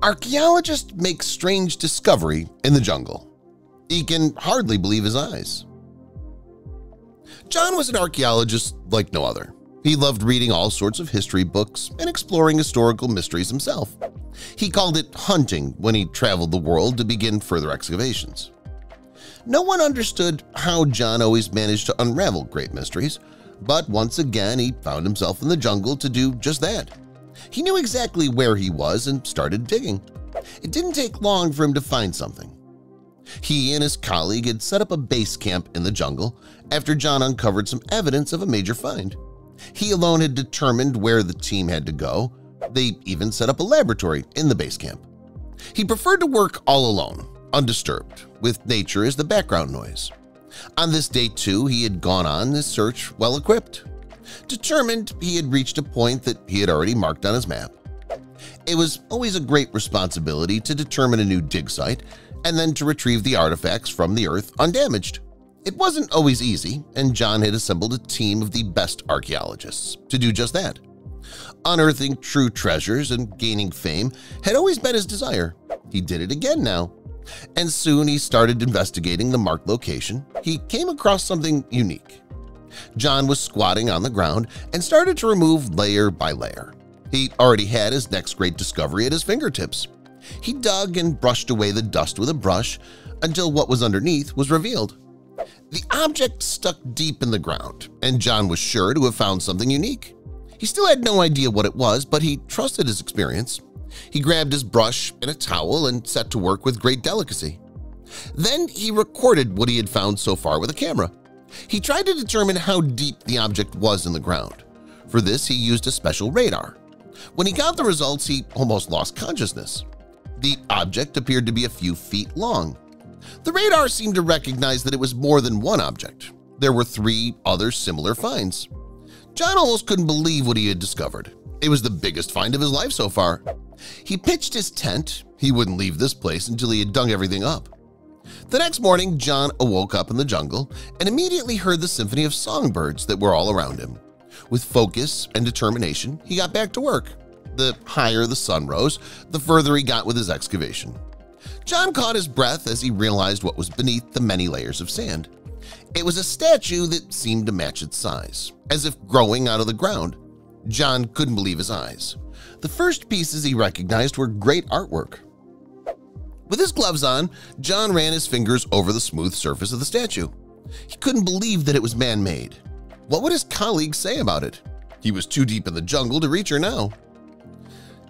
Archaeologist makes strange discovery in the jungle. He can hardly believe his eyes. John was an archaeologist like no other. He loved reading all sorts of history books and exploring historical mysteries himself. He called it hunting when he traveled the world to begin further excavations. No one understood how John always managed to unravel great mysteries, but once again he found himself in the jungle to do just that. He knew exactly where he was and started digging. It didn't take long for him to find something. He and his colleague had set up a base camp in the jungle after John uncovered some evidence of a major find. He alone had determined where the team had to go. They even set up a laboratory in the base camp. He preferred to work all alone, undisturbed, with nature as the background noise. On this day, too, he had gone on his search well-equipped. Determined, he had reached a point that he had already marked on his map. It was always a great responsibility to determine a new dig site and then to retrieve the artifacts from the earth undamaged. It wasn't always easy, and John had assembled a team of the best archaeologists to do just that. Unearthing true treasures and gaining fame had always been his desire. He did it again now. And soon he started investigating the marked location. He came across something unique. John was squatting on the ground and started to remove layer by layer. He already had his next great discovery at his fingertips. He dug and brushed away the dust with a brush until what was underneath was revealed. The object stuck deep in the ground, and John was sure to have found something unique. He still had no idea what it was, but he trusted his experience. He grabbed his brush and a towel and set to work with great delicacy. Then he recorded what he had found so far with a camera. He tried to determine how deep the object was in the ground. For this, he used a special radar. When he got the results, he almost lost consciousness. The object appeared to be a few feet long. The radar seemed to recognize that it was more than one object. There were 3 other similar finds. John almost couldn't believe what he had discovered. It was the biggest find of his life so far. He pitched his tent. He wouldn't leave this place until he had dug everything up. The next morning, John awoke up in the jungle and immediately heard the symphony of songbirds that were all around him. With focus and determination, he got back to work. The higher the sun rose, the further he got with his excavation. John caught his breath as he realized what was beneath the many layers of sand. It was a statue that seemed to match its size, as if growing out of the ground. John couldn't believe his eyes. The first pieces he recognized were great artwork. With his gloves on, John ran his fingers over the smooth surface of the statue. He couldn't believe that it was man-made. What would his colleagues say about it? He was too deep in the jungle to reach her now.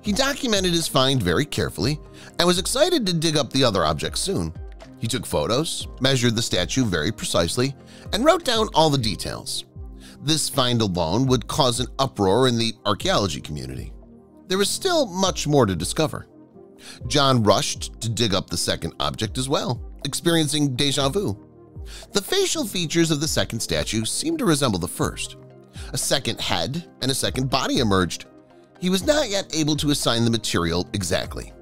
He documented his find very carefully and was excited to dig up the other objects soon. He took photos, measured the statue very precisely, and wrote down all the details. This find alone would cause an uproar in the archaeology community. There was still much more to discover. John rushed to dig up the second object as well, experiencing déjà vu. The facial features of the second statue seemed to resemble the first. A second head and a second body emerged. He was not yet able to assign the material exactly.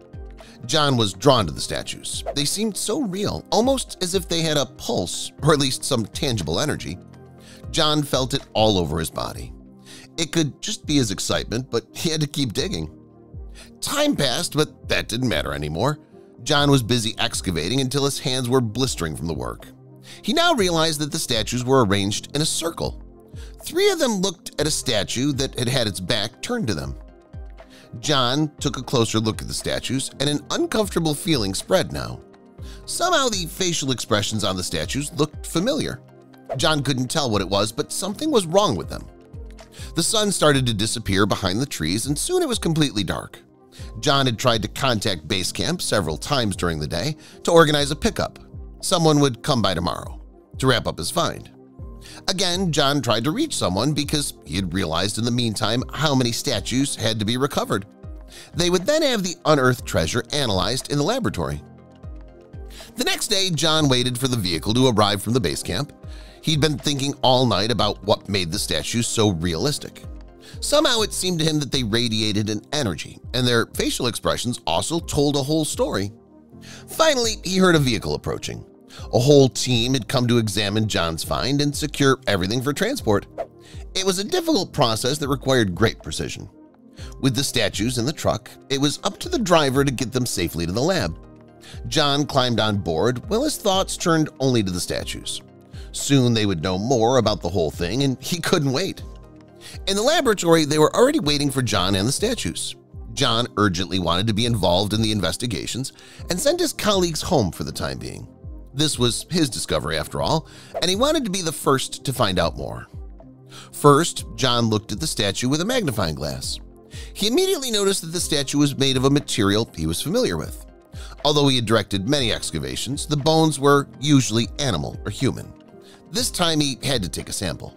John was drawn to the statues. They seemed so real, almost as if they had a pulse, or at least some tangible energy. John felt it all over his body. It could just be his excitement, but he had to keep digging. Time passed, but that didn't matter anymore. John was busy excavating until his hands were blistering from the work. He now realized that the statues were arranged in a circle. 3 of them looked at a statue that had had its back turned to them. John took a closer look at the statues, and an uncomfortable feeling spread now. Somehow the facial expressions on the statues looked familiar. John couldn't tell what it was, but something was wrong with them. The sun started to disappear behind the trees, and soon it was completely dark. John had tried to contact base camp several times during the day to organize a pickup. Someone would come by tomorrow to wrap up his find. Again, John tried to reach someone because he had realized in the meantime how many statues had to be recovered. They would then have the unearthed treasure analyzed in the laboratory. The next day, John waited for the vehicle to arrive from the base camp. He'd been thinking all night about what made the statues so realistic. Somehow it seemed to him that they radiated an energy, and their facial expressions also told a whole story. Finally, he heard a vehicle approaching. A whole team had come to examine John's find and secure everything for transport. It was a difficult process that required great precision. With the statues in the truck, it was up to the driver to get them safely to the lab. John climbed on board while his thoughts turned only to the statues. Soon they would know more about the whole thing, and he couldn't wait. In the laboratory, they were already waiting for John and the statues. John urgently wanted to be involved in the investigations and sent his colleagues home for the time being. This was his discovery after all, and he wanted to be the first to find out more. First, John looked at the statue with a magnifying glass. He immediately noticed that the statue was made of a material he was familiar with. Although he had directed many excavations, the bones were usually animal or human. This time he had to take a sample.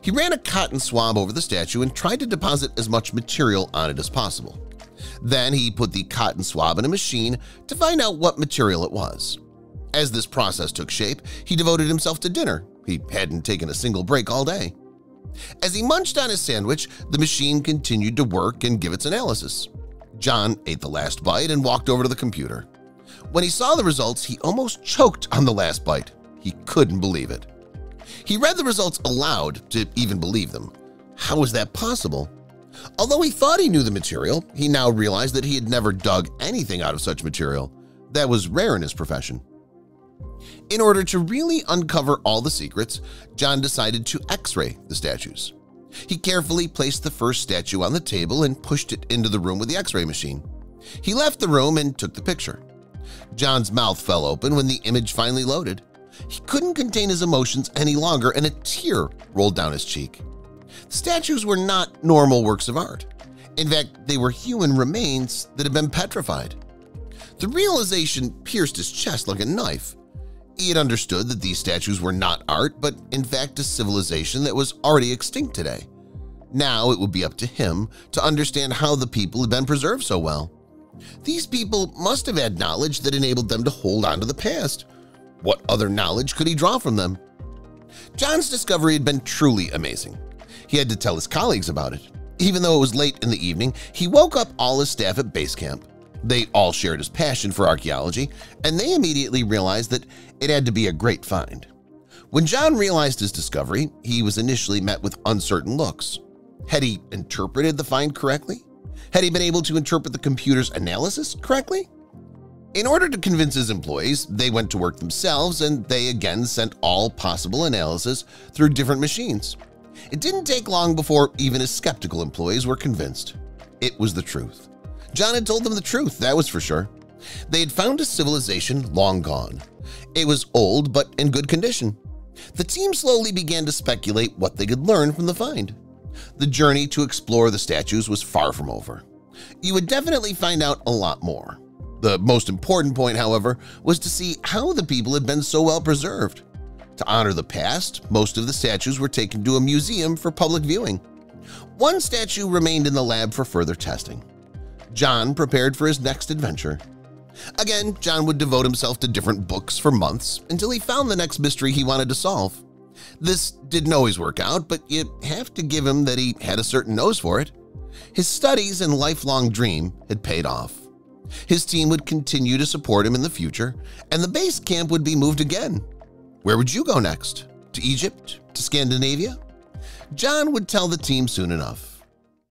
He ran a cotton swab over the statue and tried to deposit as much material on it as possible. Then he put the cotton swab in a machine to find out what material it was. As this process took shape, he devoted himself to dinner. He hadn't taken a single break all day. As he munched on his sandwich, the machine continued to work and give its analysis. John ate the last bite and walked over to the computer. When he saw the results, he almost choked on the last bite. He couldn't believe it. He read the results aloud to even believe them. How was that possible? Although he thought he knew the material, he now realized that he had never dug anything out of such material. That was rare in his profession. In order to really uncover all the secrets, John decided to X-ray the statues. He carefully placed the first statue on the table and pushed it into the room with the X-ray machine. He left the room and took the picture. John's mouth fell open when the image finally loaded. He couldn't contain his emotions any longer, and a tear rolled down his cheek. The statues were not normal works of art. In fact, they were human remains that had been petrified. The realization pierced his chest like a knife. He had understood that these statues were not art, but in fact a civilization that was already extinct today. Now it would be up to him to understand how the people had been preserved so well. These people must have had knowledge that enabled them to hold on to the past. What other knowledge could he draw from them? John's discovery had been truly amazing. He had to tell his colleagues about it. Even though it was late in the evening, he woke up all his staff at base camp. They all shared his passion for archaeology, and they immediately realized that it had to be a great find. When John realized his discovery, he was initially met with uncertain looks. Had he interpreted the find correctly? Had he been able to interpret the computer's analysis correctly? In order to convince his employees, they went to work themselves, and they again sent all possible analysis through different machines. It didn't take long before even his skeptical employees were convinced. It was the truth. John had told them the truth, that was for sure. They had found a civilization long gone. It was old but in good condition. The team slowly began to speculate what they could learn from the find. The journey to explore the statues was far from over. You would definitely find out a lot more. The most important point, however, was to see how the people had been so well preserved. To honor the past, most of the statues were taken to a museum for public viewing. One statue remained in the lab for further testing. John prepared for his next adventure. Again, John would devote himself to different books for months until he found the next mystery he wanted to solve. This didn't always work out, but you have to give him that he had a certain nose for it. His studies and lifelong dream had paid off. His team would continue to support him in the future, and the base camp would be moved again. Where would you go next? To Egypt? To Scandinavia? John would tell the team soon enough.